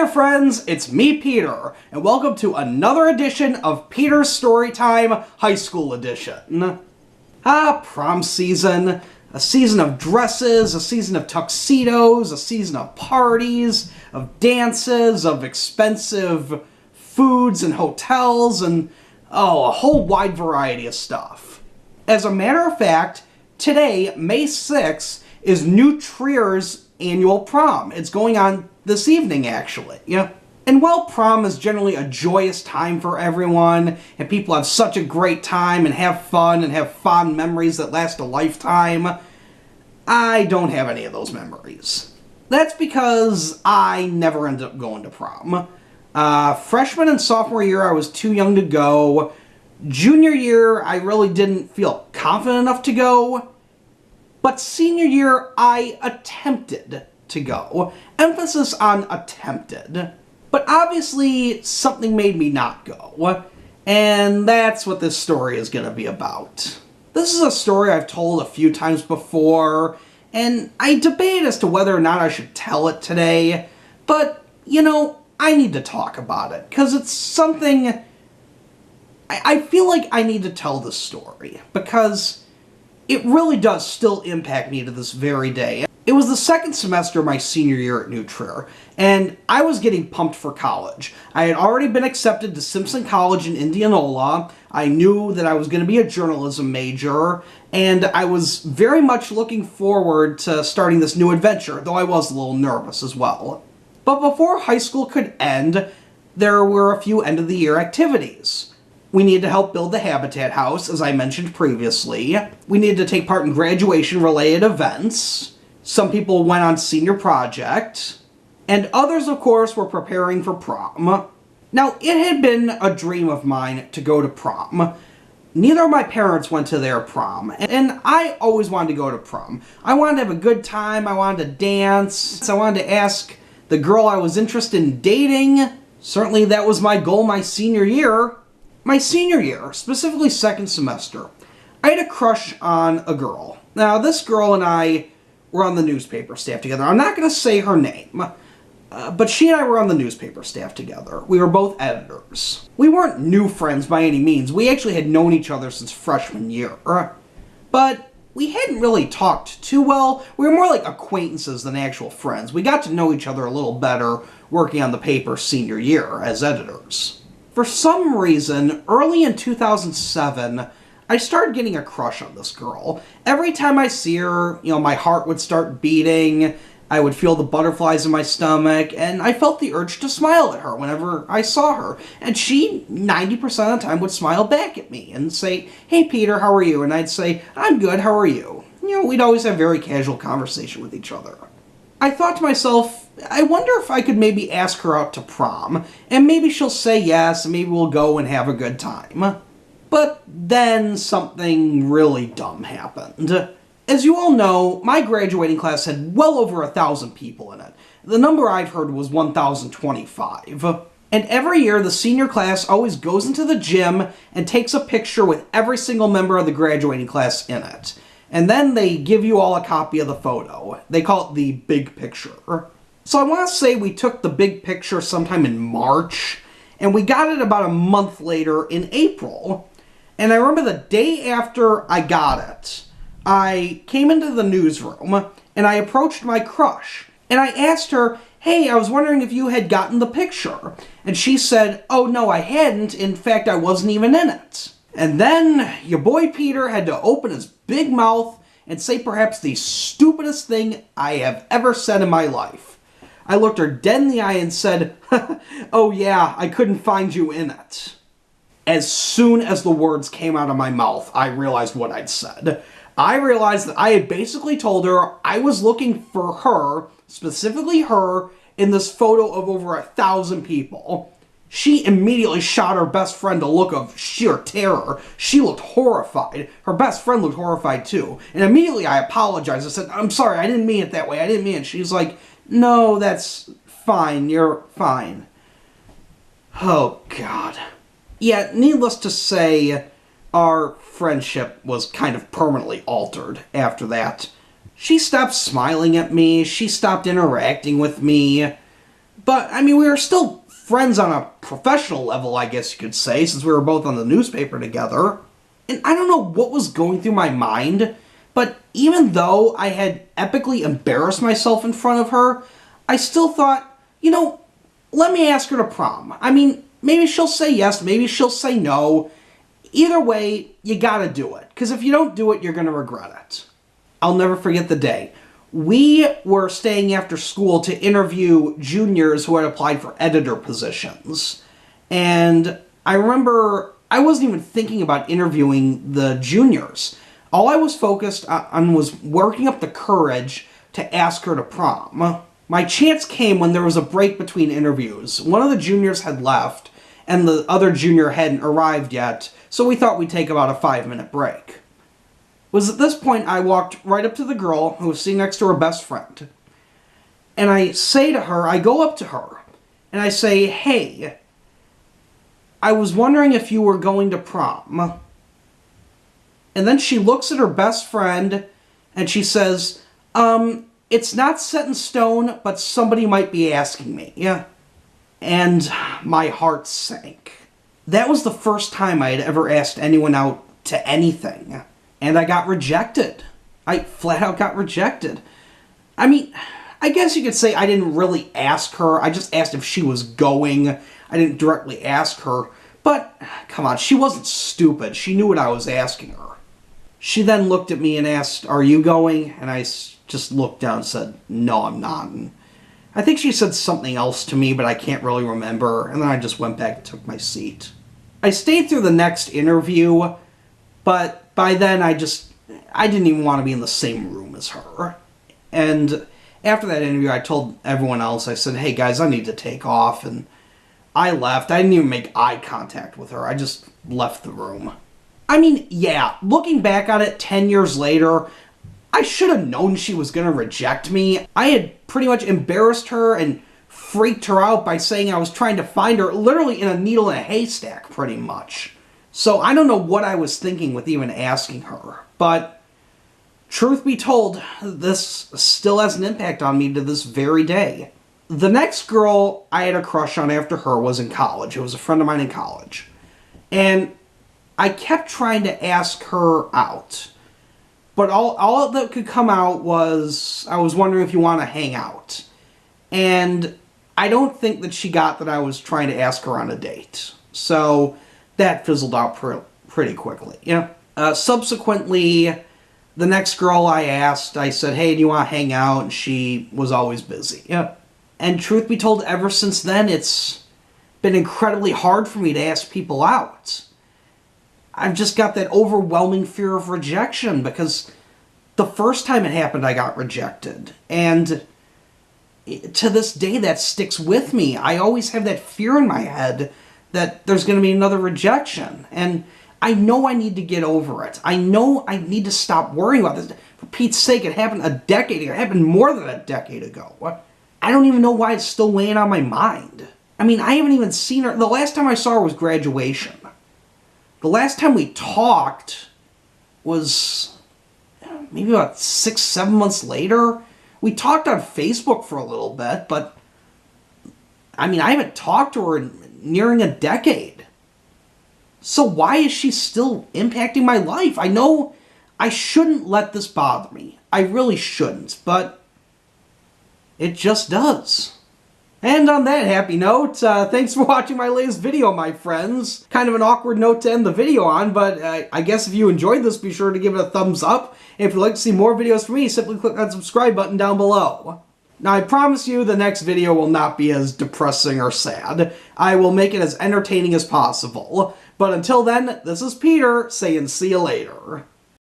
there friends, it's me Peter, and welcome to another edition of Peter's Storytime High School Edition. Prom season. A season of dresses, a season of tuxedos, a season of parties, of dances, of expensive foods and hotels, and a whole wide variety of stuff. As a matter of fact, today, May 6th, is New Trier's annual prom. It's going on this evening, actually. Yeah. And while prom is generally a joyous time for everyone, and people have such a great time and have fun and have fond memories that last a lifetime, I don't have any of those memories. That's because I never ended up going to prom. Freshman and sophomore year, I was too young to go. Junior year, I really didn't feel confident enough to go. But senior year, I attempted to go. Emphasis on attempted. But obviously, something made me not go. And that's what this story is going to be about. This is a story I've told a few times before, and I debate as to whether or not I should tell it today. But, I need to talk about it, because it's something... I feel like I need to tell this story, because it really does still impact me to this very day. It was the second semester of my senior year at New Trier, and I was getting pumped for college. I had already been accepted to Simpson College in Indianola. I knew that I was going to be a journalism major, and I was very much looking forward to starting this new adventure, though I was a little nervous as well. But before high school could end, there were a few end-of-the-year activities. We needed to help build the Habitat House, as I mentioned previously. We needed to take part in graduation-related events. Some people went on senior project. And others, of course, were preparing for prom. Now, it had been a dream of mine to go to prom. Neither of my parents went to their prom, and I always wanted to go to prom. I wanted to have a good time, I wanted to dance, I wanted to ask the girl I was interested in dating. Certainly that was my goal my senior year. My senior year, specifically second semester, I had a crush on a girl. Now, this girl and I were on the newspaper staff together. I'm not going to say her name, but she and I were on the newspaper staff together. We were both editors. We weren't new friends by any means. We actually had known each other since freshman year. But we hadn't really talked too well. We were more like acquaintances than actual friends. We got to know each other a little better working on the paper senior year as editors. For some reason, early in 2007, I started getting a crush on this girl. Every time I see her, my heart would start beating, I would feel the butterflies in my stomach, and I felt the urge to smile at her whenever I saw her. And she, 90% of the time, would smile back at me and say, "Hey Peter, how are you?" And I'd say, "I'm good, how are you?" We'd always have very casual conversation with each other. I thought to myself, I wonder if I could maybe ask her out to prom, and maybe she'll say yes, and maybe we'll go and have a good time. But then something really dumb happened. As you all know, my graduating class had well over 1,000 people in it. The number I've heard was 1,025. And every year, the senior class always goes into the gym and takes a picture with every single member of the graduating class in it. And then they give you all a copy of the photo. They call it the big picture. So I want to say we took the big picture sometime in March, and we got it about a month later in April. And I remember the day after I got it, I came into the newsroom, and I approached my crush. And I asked her, "Hey, I was wondering if you had gotten the picture." And she said, "Oh, no, I hadn't. In fact, I wasn't even in it." And then your boy Peter had to open his big mouth and say perhaps the stupidest thing I have ever said in my life. I looked her dead in the eye and said, "Oh yeah, I couldn't find you in it." As soon as the words came out of my mouth, I realized what I'd said. I realized that I had basically told her I was looking for her, specifically her, in this photo of over 1,000 people. She immediately shot her best friend a look of sheer terror. She looked horrified. Her best friend looked horrified too. And immediately I apologized. I said, "I'm sorry, I didn't mean it that way. I didn't mean it." She's like, "No, that's fine. You're fine." Oh, God. Yeah, needless to say, our friendship was kind of permanently altered after that. She stopped smiling at me. She stopped interacting with me. But, I mean, we were still friends on a professional level, I guess you could say, since we were both on the newspaper together. And I don't know what was going through my mind, but even though I had epically embarrassed myself in front of her, I still thought, you know, let me ask her to prom. I mean, maybe she'll say yes, maybe she'll say no. Either way, you gotta do it, because if you don't do it, you're gonna regret it. I'll never forget the day. We were staying after school to interview juniors who had applied for editor positions. And I remember I wasn't even thinking about interviewing the juniors. All I was focused on was working up the courage to ask her to prom. My chance came when there was a break between interviews. One of the juniors had left, and the other junior hadn't arrived yet, so we thought we'd take about a 5-minute break. It was at this point I walked right up to the girl who was sitting next to her best friend. And I say to her, I go up to her, and I say, "Hey, I was wondering if you were going to prom." And then she looks at her best friend, and she says, "It's not set in stone, but somebody might be asking me." Yeah. And my heart sank. That was the first time I had ever asked anyone out to anything. And I got rejected. I flat out got rejected. I mean, I guess you could say I didn't really ask her. I just asked if she was going. I didn't directly ask her. But, come on, she wasn't stupid. She knew what I was asking her. She then looked at me and asked, "Are you going?" And I just looked down and said, "No, I'm not." And I think she said something else to me, but I can't really remember. And then I just went back and took my seat. I stayed through the next interview, but by then I didn't even want to be in the same room as her. And after that interview, I told everyone else, I said, "Hey guys, I need to take off." And I left. I didn't even make eye contact with her. I just left the room. I mean, yeah, looking back on it 10 years later, I should have known she was going to reject me. I had pretty much embarrassed her and freaked her out by saying I was trying to find her literally in a needle in a haystack, pretty much. So I don't know what I was thinking with even asking her. But truth be told, this still has an impact on me to this very day. The next girl I had a crush on after her was in college. It was a friend of mine in college. And I kept trying to ask her out. But all that could come out was, I was wondering if you want to hang out. And I don't think that she got that I was trying to ask her on a date. So that fizzled out pretty quickly. Yeah. Subsequently, the next girl I asked, I said, "Hey, do you want to hang out?" And she was always busy. Yeah. And truth be told, ever since then, it's been incredibly hard for me to ask people out. I've just got that overwhelming fear of rejection because the first time it happened, I got rejected. And to this day, that sticks with me. I always have that fear in my head that there's going to be another rejection. And I know I need to get over it. I know I need to stop worrying about this. For Pete's sake, it happened a decade ago. It happened more than a decade ago. I don't even know why it's still weighing on my mind. I mean, I haven't even seen her. The last time I saw her was graduation. The last time we talked was maybe about 6-7 months later. We talked on Facebook for a little bit, but I mean, I haven't talked to her in nearing a decade. So why is she still impacting my life? I know I shouldn't let this bother me. I really shouldn't, but it just does. And on that happy note, thanks for watching my latest video, my friends. Kind of an awkward note to end the video on, but I guess if you enjoyed this, be sure to give it a thumbs up. And if you'd like to see more videos from me, simply click that subscribe button down below. Now, I promise you the next video will not be as depressing or sad. I will make it as entertaining as possible. But until then, this is Peter saying see you later.